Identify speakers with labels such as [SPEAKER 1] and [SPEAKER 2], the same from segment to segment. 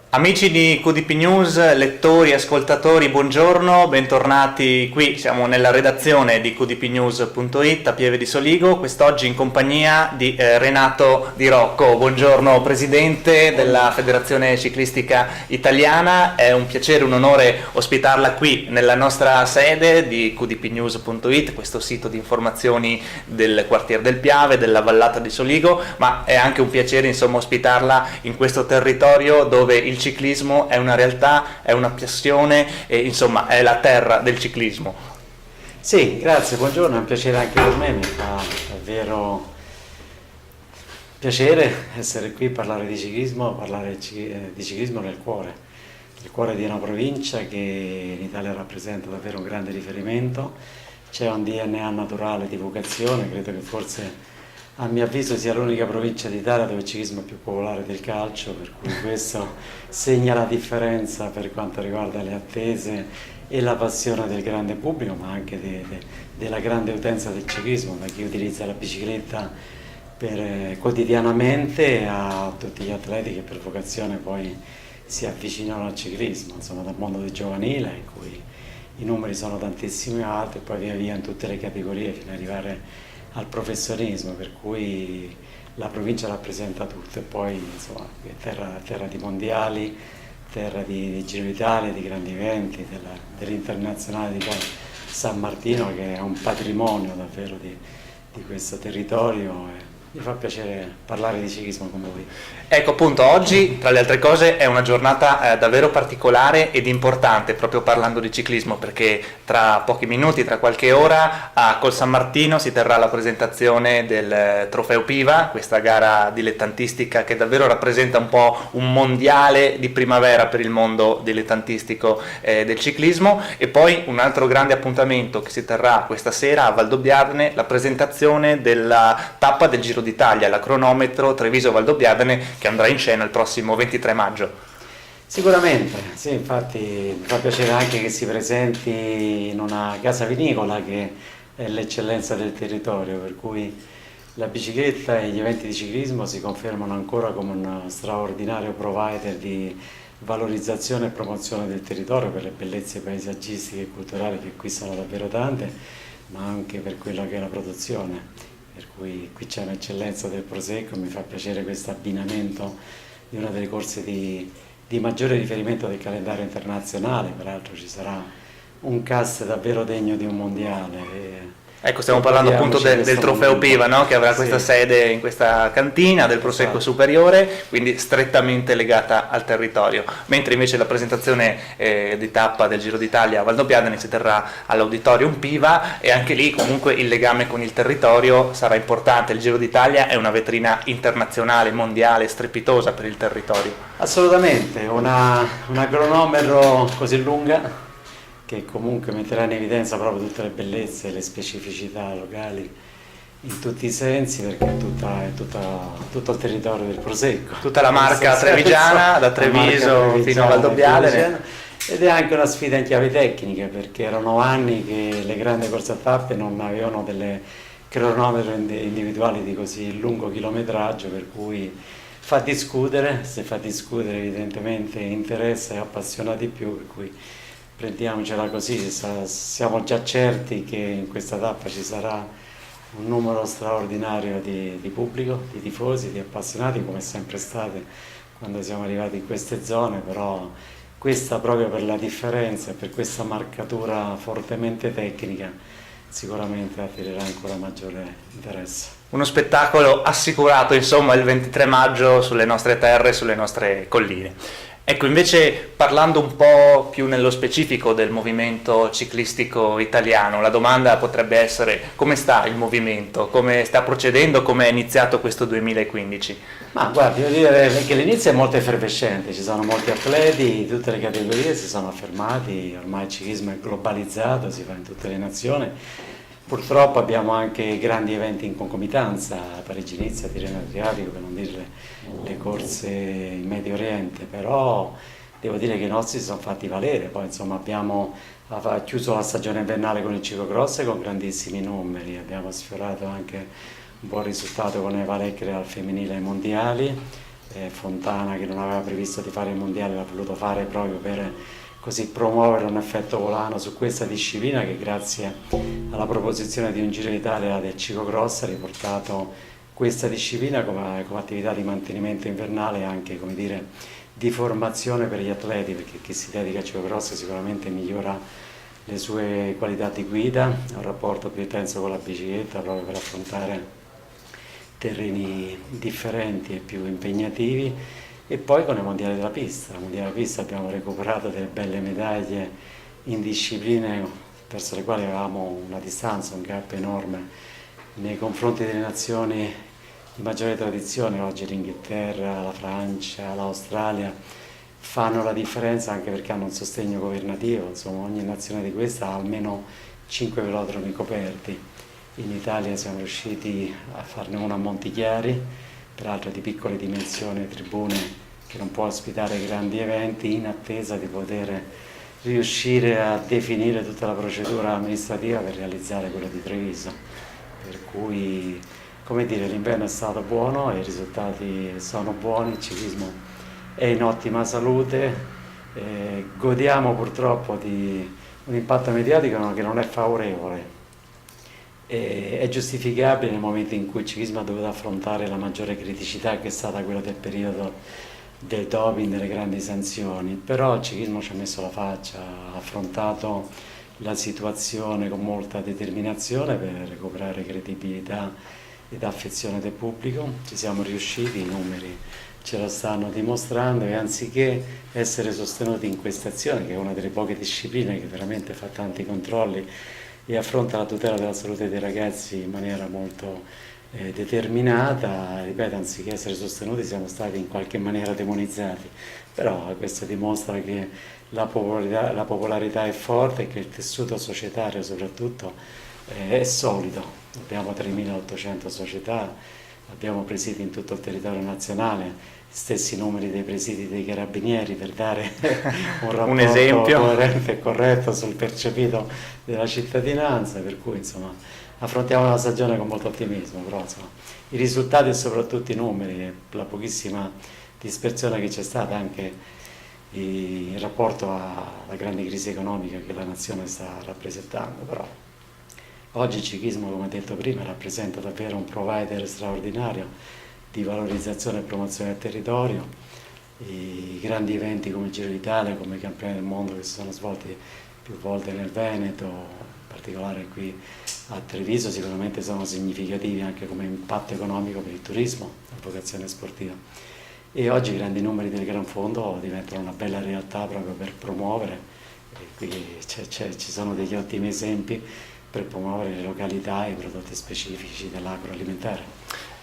[SPEAKER 1] Amici di QDP News, lettori, ascoltatori, buongiorno, bentornati qui, siamo nella redazione di qdpnews.it a Pieve di Soligo, quest'oggi in compagnia di Renato Di Rocco. Buongiorno Presidente della Federazione Ciclistica Italiana, è un piacere, un onore ospitarla qui nella nostra sede di qdpnews.it, questo sito di informazioni del quartier del Piave, della vallata di Soligo, ma è anche un piacere insomma ospitarla in questo territorio dove il ciclismo è una realtà, è una passione e insomma è la terra del ciclismo.
[SPEAKER 2] Sì, grazie, buongiorno, è un piacere anche per me, mi fa davvero piacere essere qui, parlare di ciclismo, di ciclismo nel cuore di una provincia che in Italia rappresenta davvero un grande riferimento, c'è un DNA naturale di vocazione, credo che forse a mio avviso sia l'unica provincia d'Italia dove il ciclismo è più popolare del calcio, per cui questo segna la differenza per quanto riguarda le attese e la passione del grande pubblico, ma anche della grande utenza del ciclismo, da chi utilizza la bicicletta quotidianamente a tutti gli atleti che per vocazione poi si avvicinano al ciclismo, insomma dal mondo del giovanile, in cui i numeri sono tantissimi alti, e poi via via in tutte le categorie fino ad arrivare al professionismo, per cui la provincia rappresenta tutto e poi insomma è terra di mondiali, terra di Giro d'Italia, di grandi eventi, dell'internazionale di San Martino, che è un patrimonio davvero di questo territorio, e mi fa piacere parlare di ciclismo con voi.
[SPEAKER 1] Ecco appunto, oggi tra le altre cose è una giornata davvero particolare ed importante proprio parlando di ciclismo, perché tra pochi minuti, tra qualche ora a Col San Martino si terrà la presentazione del Trofeo Piva, questa gara dilettantistica che davvero rappresenta un po' un mondiale di primavera per il mondo dilettantistico del ciclismo, e poi un altro grande appuntamento che si terrà questa sera a Valdobbiadene, la presentazione della tappa del Giro d'Italia, la cronometro Treviso-Valdobbiadene, che andrà in scena il prossimo 23 maggio.
[SPEAKER 2] Sicuramente, sì, infatti mi fa piacere anche che si presenti in una casa vinicola che è l'eccellenza del territorio, per cui la bicicletta e gli eventi di ciclismo si confermano ancora come un straordinario provider di valorizzazione e promozione del territorio per le bellezze paesaggistiche e culturali, che qui sono davvero tante, ma anche per quella che è la produzione. Per cui qui c'è un'eccellenza del Prosecco, mi fa piacere questo abbinamento di una delle corse di maggiore riferimento del calendario internazionale, peraltro ci sarà un cast davvero degno di un mondiale.
[SPEAKER 1] Ecco, stiamo parlando appunto del Trofeo Piva, no? Che avrà questa sede in questa cantina del Prosecco Superiore, quindi strettamente legata al territorio, mentre invece la presentazione di tappa del Giro d'Italia a Valdobbiadene si terrà all'Auditorium Piva, e anche lì comunque il legame con il territorio sarà importante. Il Giro d'Italia è una vetrina internazionale, mondiale, strepitosa per il territorio.
[SPEAKER 2] Assolutamente, una cronometro così lunga che comunque metterà in evidenza proprio tutte le bellezze e le specificità locali in tutti i sensi, perché è tutto il territorio del Prosecco.
[SPEAKER 1] Tutta la marca trevigiana, da Treviso fino a Valdobbiadene.
[SPEAKER 2] Ed è anche una sfida in chiave tecnica, perché erano anni che le grandi corse a tappe non avevano delle cronometri individuali di così lungo chilometraggio, per cui fa discutere, se fa discutere evidentemente interessa e appassiona di più, per cui prendiamocela così, siamo già certi che in questa tappa ci sarà un numero straordinario di pubblico, di tifosi, di appassionati, come è sempre state quando siamo arrivati in queste zone, però questa proprio per la differenza e per questa marcatura fortemente tecnica sicuramente attirerà ancora maggiore interesse.
[SPEAKER 1] Uno spettacolo assicurato insomma il 23 maggio sulle nostre terre, sulle nostre colline. Ecco, invece parlando un po' più nello specifico del movimento ciclistico italiano, la domanda potrebbe essere: come sta il movimento, come sta procedendo, come è iniziato questo 2015?
[SPEAKER 2] Ma guardi, devo dire che l'inizio è molto effervescente, ci sono molti atleti di tutte le categorie, si sono affermati, ormai il ciclismo è globalizzato, si fa in tutte le nazioni. Purtroppo abbiamo anche grandi eventi in concomitanza, Parigi-Nizza, Tirreno Adriatico, per non dire le corse in Medio Oriente, però devo dire che i nostri si sono fatti valere. Poi insomma abbiamo chiuso la stagione invernale con il ciclocross con grandissimi numeri, abbiamo sfiorato anche un buon risultato con Eva Lecchere al femminile ai mondiali, Fontana, che non aveva previsto di fare il mondiale, l'ha voluto fare proprio per così promuovere un effetto volano su questa disciplina che, grazie alla proposizione di un Giro d'Italia del ciclocross, ha riportato questa disciplina come attività di mantenimento invernale e anche, come dire, di formazione per gli atleti, perché chi si dedica al ciclocross sicuramente migliora le sue qualità di guida, ha un rapporto più intenso con la bicicletta proprio per affrontare terreni differenti e più impegnativi. E poi con i mondiali della pista. Al mondiale della pista abbiamo recuperato delle belle medaglie in discipline verso le quali avevamo una distanza, un gap enorme nei confronti delle nazioni di maggiore tradizione. Oggi l'Inghilterra, la Francia, l'Australia fanno la differenza anche perché hanno un sostegno governativo, insomma ogni nazione di questa ha almeno 5 velodromi coperti. In Italia siamo riusciti a farne uno a Montichiari, peraltro di piccole dimensioni, tribune che non può ospitare grandi eventi, in attesa di poter riuscire a definire tutta la procedura amministrativa per realizzare quello di Treviso. Per cui, come dire, l'inverno è stato buono, i risultati sono buoni, il ciclismo è in ottima salute, godiamo purtroppo di un impatto mediatico che non è favorevole. È giustificabile nel momento in cui il ciclismo ha dovuto affrontare la maggiore criticità, che è stata quella del periodo del doping, delle grandi sanzioni, però il ciclismo ci ha messo la faccia, ha affrontato la situazione con molta determinazione per recuperare credibilità ed affezione del pubblico. Ci siamo riusciti, i numeri ce lo stanno dimostrando, e anziché essere sostenuti in questa azione, che è una delle poche discipline che veramente fa tanti controlli e affronta la tutela della salute dei ragazzi in maniera molto determinata, ripeto, anziché essere sostenuti siamo stati in qualche maniera demonizzati, però questo dimostra che la popolarità è forte e che il tessuto societario soprattutto è solido. Abbiamo 3.800 società, abbiamo presidi in tutto il territorio nazionale, stessi numeri dei presidi dei carabinieri, per dare un rapporto coerente e corretto sul percepito della cittadinanza, per cui insomma affrontiamo la stagione con molto ottimismo, però insomma i risultati e soprattutto i numeri, la pochissima dispersione che c'è stata anche in rapporto alla grande crisi economica che la nazione sta rappresentando, però oggi il ciclismo, come detto prima, rappresenta davvero un provider straordinario di valorizzazione e promozione del territorio. I grandi eventi come il Giro d'Italia, come i Campioni del Mondo che si sono svolti più volte nel Veneto, in particolare qui a Treviso, sicuramente sono significativi anche come impatto economico per il turismo, la vocazione sportiva. E oggi i grandi numeri del Gran Fondo diventano una bella realtà proprio per promuovere, e qui ci sono degli ottimi esempi per promuovere le località e i prodotti specifici dell'agroalimentare.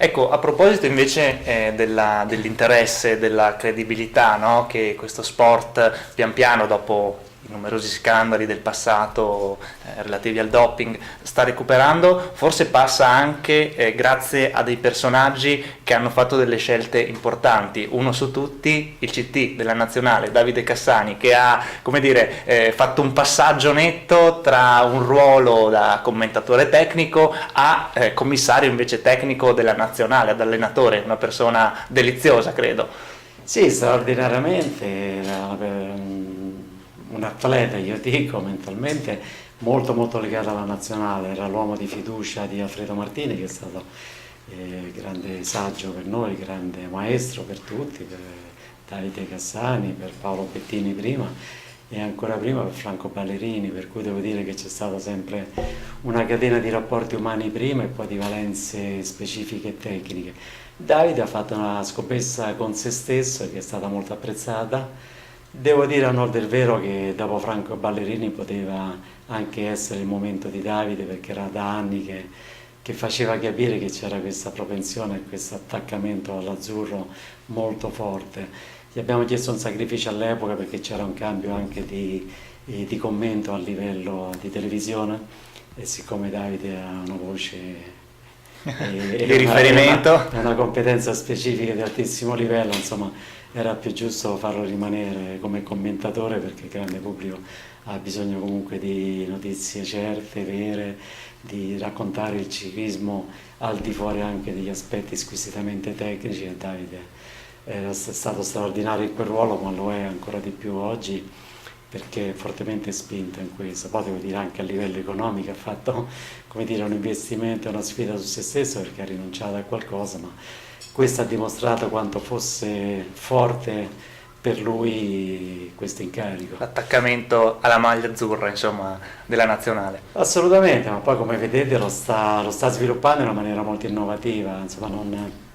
[SPEAKER 1] Ecco, a proposito invece dell'interesse, della credibilità, no, che questo sport pian piano, dopo i numerosi scandali del passato relativi al doping, sta recuperando, forse passa anche grazie a dei personaggi che hanno fatto delle scelte importanti. Uno su tutti, il CT della nazionale, Davide Cassani, che ha, come dire, fatto un passaggio netto tra un ruolo da commentatore tecnico a commissario invece tecnico della nazionale, ad allenatore, una persona deliziosa, credo.
[SPEAKER 2] Sì, straordinariamente, un atleta, io dico, mentalmente molto molto legato alla nazionale, era l'uomo di fiducia di Alfredo Martini, che è stato grande saggio per noi, grande maestro per tutti, per Davide Cassani, per Paolo Bettini prima e ancora prima per Franco Ballerini, per cui devo dire che c'è stata sempre una catena di rapporti umani prima e poi di valenze specifiche e tecniche. Davide ha fatto una scommessa con se stesso che è stata molto apprezzata. Devo dire a onor del vero che dopo Franco Ballerini poteva anche essere il momento di Davide, perché era da anni che faceva capire che c'era questa propensione e questo attaccamento all'azzurro molto forte. Gli abbiamo chiesto un sacrificio all'epoca perché c'era un cambio anche di commento a livello di televisione, e siccome Davide ha una voce
[SPEAKER 1] di riferimento
[SPEAKER 2] e una competenza specifica di altissimo livello, insomma era più giusto farlo rimanere come commentatore, perché il grande pubblico ha bisogno comunque di notizie certe, vere, di raccontare il ciclismo al di fuori anche degli aspetti squisitamente tecnici, e Davide è stato straordinario in quel ruolo, ma lo è ancora di più oggi perché è fortemente spinto in questo. Poi devo dire anche a livello economico ha fatto, come dire, un investimento, una sfida su se stesso perché ha rinunciato a qualcosa, ma questo ha dimostrato quanto fosse forte per lui questo incarico.
[SPEAKER 1] L'attaccamento alla maglia azzurra, insomma, della nazionale.
[SPEAKER 2] Assolutamente, ma poi come vedete lo sta sviluppando in una maniera molto innovativa, insomma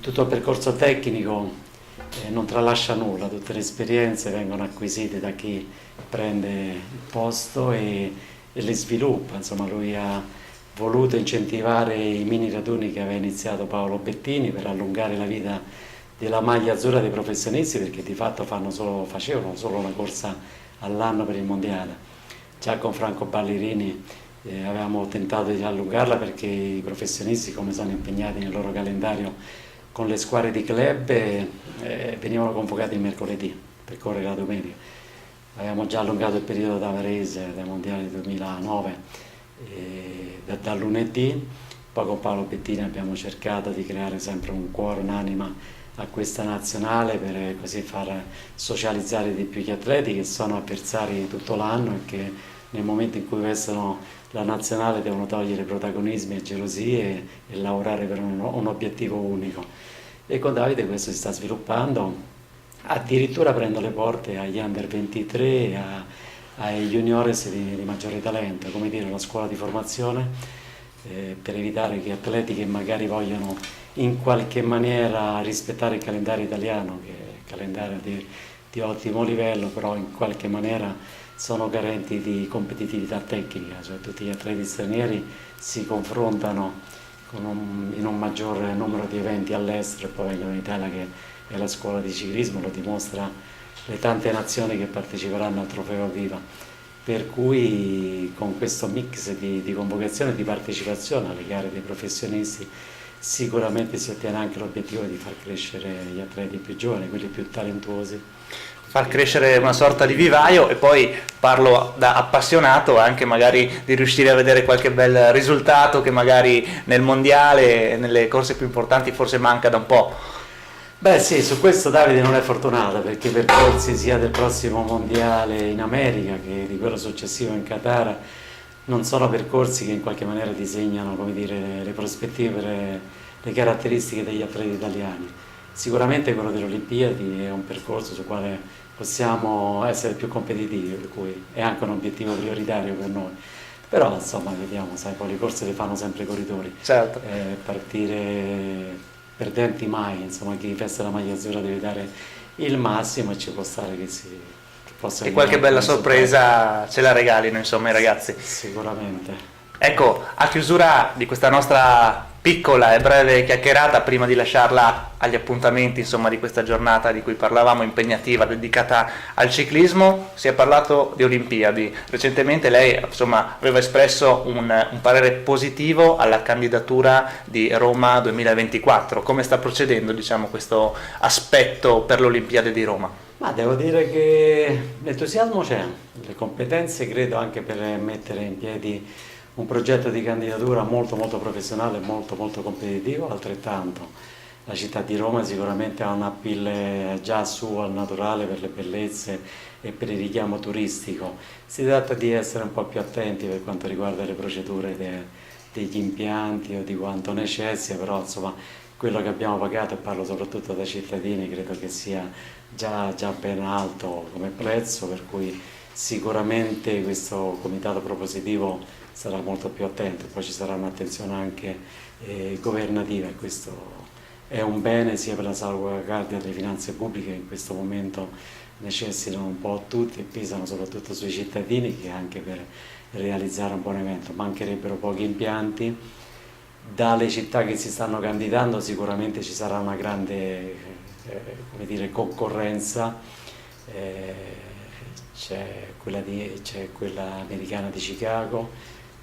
[SPEAKER 2] tutto il percorso tecnico non tralascia nulla, tutte le esperienze vengono acquisite da chi prende il posto e le sviluppa, insomma lui ha voluto incentivare i mini raduni che aveva iniziato Paolo Bettini per allungare la vita della maglia azzurra dei professionisti perché di fatto facevano solo una corsa all'anno per il mondiale. Già con Franco Ballerini avevamo tentato di allungarla perché i professionisti, come sono impegnati nel loro calendario con le squadre di club, venivano convocati il mercoledì per correre la domenica. Avevamo già allungato il periodo da Varese dai mondiali 2009 da lunedì, poi con Paolo Bettini abbiamo cercato di creare sempre un cuore, un'anima a questa nazionale per così far socializzare di più gli atleti che sono avversari tutto l'anno e che nel momento in cui vestono la nazionale devono togliere protagonismi e gelosie e lavorare per un obiettivo unico. E con Davide questo si sta sviluppando, addirittura aprendo le porte agli under 23, ai juniores di maggiore talento, come dire una scuola di formazione per evitare che atleti che magari vogliono in qualche maniera rispettare il calendario italiano, che è il calendario di ottimo livello, però in qualche maniera sono carenti di competitività tecnica, cioè tutti gli atleti stranieri si confrontano in un maggior numero di eventi all'estero e poi vengono in Italia che è la scuola di ciclismo, lo dimostra le tante nazioni che parteciperanno al Trofeo Viva. Per cui con questo mix di convocazione e di partecipazione alle gare dei professionisti sicuramente si ottiene anche l'obiettivo di far crescere gli atleti più giovani, quelli più talentuosi.
[SPEAKER 1] Far crescere una sorta di vivaio e poi parlo da appassionato anche magari di riuscire a vedere qualche bel risultato che magari nel mondiale, nelle corse più importanti forse manca da un po'.
[SPEAKER 2] Beh sì, su questo Davide non è fortunato perché i percorsi sia del prossimo mondiale in America che di quello successivo in Qatar non sono percorsi che in qualche maniera disegnano, come dire, le prospettive, le caratteristiche degli atleti italiani. Sicuramente quello delle Olimpiadi è un percorso sul quale possiamo essere più competitivi, per cui è anche un obiettivo prioritario per noi. Però insomma vediamo, sai, poi le corse le fanno sempre i corridori.
[SPEAKER 1] Certo.
[SPEAKER 2] Partire perdenti mai, insomma chi veste la maglia azzurra deve dare il massimo e ci può stare che possa...
[SPEAKER 1] E qualche bella sorpresa ce la regalino, insomma, i ragazzi.
[SPEAKER 2] Sicuramente.
[SPEAKER 1] Ecco, a chiusura di questa nostra piccola e breve chiacchierata, prima di lasciarla agli appuntamenti, insomma, di questa giornata di cui parlavamo, impegnativa, dedicata al ciclismo, si è parlato di Olimpiadi. Recentemente lei, insomma, aveva espresso un parere positivo alla candidatura di Roma 2024. Come sta procedendo, diciamo, questo aspetto per l'Olimpiade di Roma?
[SPEAKER 2] Ma devo dire che l'entusiasmo c'è, le competenze credo anche per mettere in piedi un progetto di candidatura molto molto professionale e molto molto competitivo, altrettanto la città di Roma sicuramente ha un appeal già suo al naturale per le bellezze e per il richiamo turistico. Si tratta di essere un po' più attenti per quanto riguarda le procedure degli impianti o di quanto necessita, però insomma quello che abbiamo pagato, e parlo soprattutto da cittadini, credo che sia già ben alto come prezzo, per cui sicuramente questo comitato propositivo sarà molto più attento, poi ci sarà un'attenzione anche governativa e questo è un bene sia per la salvaguardia delle finanze pubbliche che in questo momento necessitano un po' tutti e pesano soprattutto sui cittadini, che anche per realizzare un buon evento mancherebbero pochi impianti. Dalle città che si stanno candidando sicuramente ci sarà una grande come dire, concorrenza, c'è quella americana di Chicago,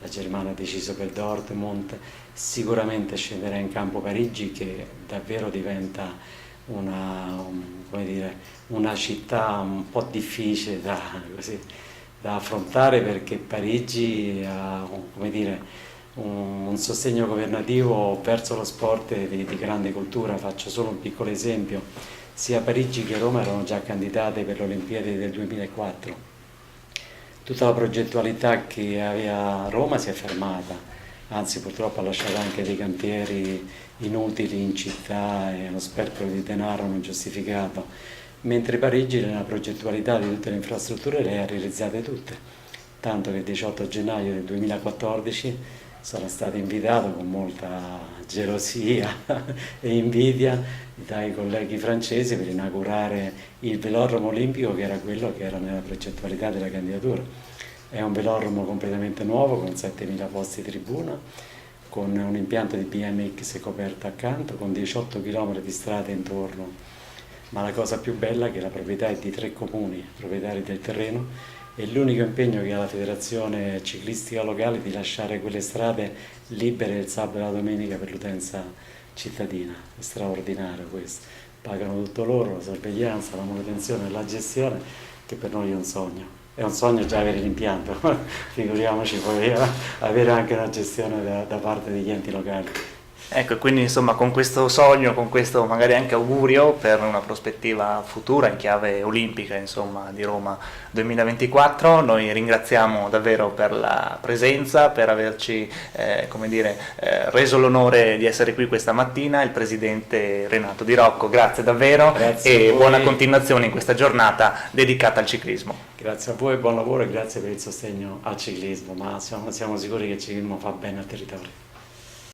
[SPEAKER 2] la Germania ha deciso per Dortmund, sicuramente scenderà in campo Parigi che davvero diventa come dire, una città un po' difficile da affrontare perché Parigi ha come dire, un sostegno governativo verso lo sport di grande cultura. Faccio solo un piccolo esempio: sia Parigi che Roma erano già candidate per le Olimpiadi del 2004. Tutta la progettualità che aveva Roma si è fermata, anzi purtroppo ha lasciato anche dei cantieri inutili in città e uno sperpero di denaro non giustificato, mentre Parigi nella progettualità di tutte le infrastrutture le ha realizzate tutte, tanto che il 18 gennaio del 2014 sono stato invitato con molta gelosia e invidia dai colleghi francesi per inaugurare il velodromo olimpico, che era quello che era nella progettualità della candidatura. È un velodromo completamente nuovo con 7.000 posti tribuna, con un impianto di BMX coperto accanto, con 18 km di strade intorno, ma la cosa più bella è che la proprietà è di 3 comuni proprietari del terreno, e l'unico impegno che ha la federazione ciclistica locale è di lasciare quelle strade libere il sabato e la domenica per l'utenza cittadina. È straordinario questo, pagano tutto loro, la sorveglianza, la manutenzione e la gestione, che per noi è un sogno. È un sogno già avere l'impianto, figuriamoci poi avere anche una gestione da parte degli enti locali.
[SPEAKER 1] Ecco, quindi insomma con questo sogno, con questo magari anche augurio per una prospettiva futura in chiave olimpica, insomma, di Roma 2024, noi ringraziamo davvero per la presenza, per averci reso l'onore di essere qui questa mattina, il presidente Renato Di Rocco. Grazie davvero.
[SPEAKER 2] Grazie
[SPEAKER 1] e buona continuazione in questa giornata dedicata al ciclismo.
[SPEAKER 2] Grazie a voi, buon lavoro e grazie per il sostegno al ciclismo, ma siamo sicuri che il ciclismo fa bene al territorio.